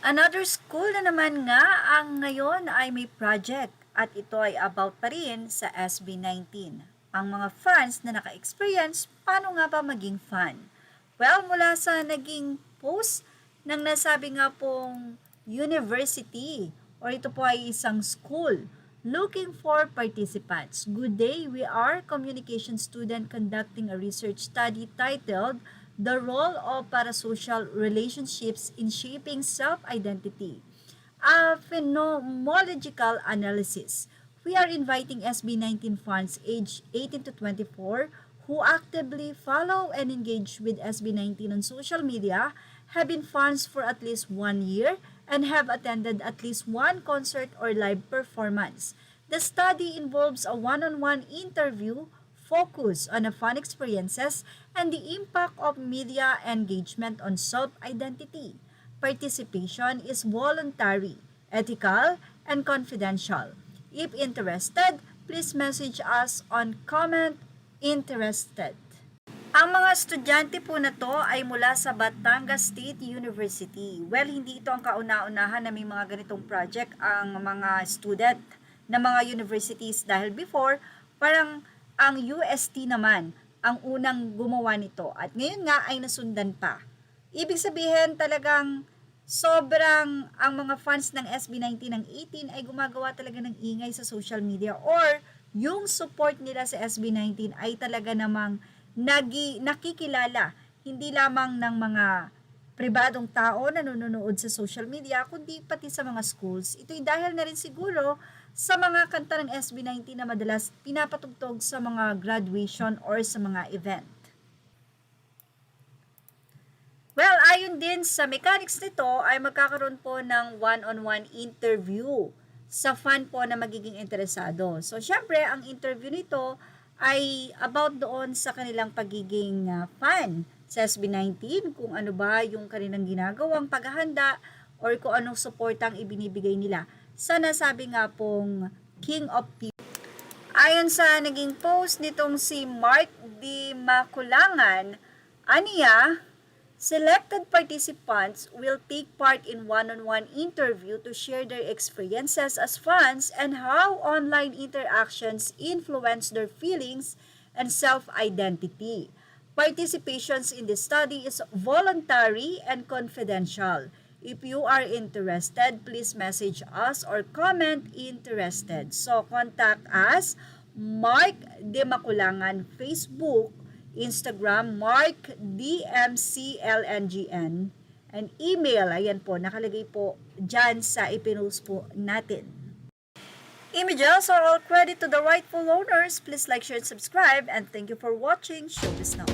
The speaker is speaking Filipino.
Another school na naman nga ang ngayon ay may project at ito ay about pa rin sa SB19. Ang mga fans na naka-experience, paano nga ba maging fan? Well, mula sa naging post ng nasabi nga pong university or ito po ay isang school looking for participants. Good day, we are communication student conducting a research study titled The Role of Parasocial Relationships in Shaping Self-Identity, a phenomenological analysis. We are inviting SB19 fans aged 18 to 24 who actively follow and engage with SB19 on social media, have been fans for at least 1 year, and have attended at least one concert or live performance. The study involves a one-on-one interview focus on the fun experiences and the impact of media engagement on self-identity. Participation is voluntary, ethical, and confidential. If interested, please message us on comment interested. Ang mga estudyante po na to ay mula sa Batangas State University. Well, hindi ito ang kauna-unahan na may mga ganitong project ang mga student ng mga universities dahil before, parang ang UST naman ang unang gumawa nito at ngayon nga ay nasundan pa. Ibig sabihin talagang sobrang ang mga fans ng SB19 ng 18 ay gumagawa talaga ng ingay sa social media or yung support nila sa SB19 ay talaga namang nakikilala hindi lamang ng mga pribadong tao na nanonood sa social media kundi pati sa mga schools. Ito'y dahil na rin siguro sa mga kanta ng SB19 na madalas pinapatugtog sa mga graduation or sa mga event. Well, ayon din sa mechanics nito ay magkakaroon po ng one-on-one interview sa fan po na magiging interesado. So, syempre, ang interview nito ay about doon sa kanilang pagiging fan sa SB19, kung ano ba yung kanilang ginagawang paghahanda or kung anong support ang ibinibigay nila sa nasabi nga pong King of People. Ayon sa naging post nitong si Mark D. Makulangan, aniya, selected participants will take part in one-on-one interview to share their experiences as fans and how online interactions influence their feelings and self-identity. Participations in the study is voluntary and confidential. If you are interested, please message us or comment interested. So, contact us, Mark D. Makulangan, Facebook, Instagram, Mark DMCLNGN, and email, ayan po, nakalagay po dyan sa ipinost po natin. Images are all credit to the rightful owners. Please like, share, and subscribe, and thank you for watching Showbiz Now.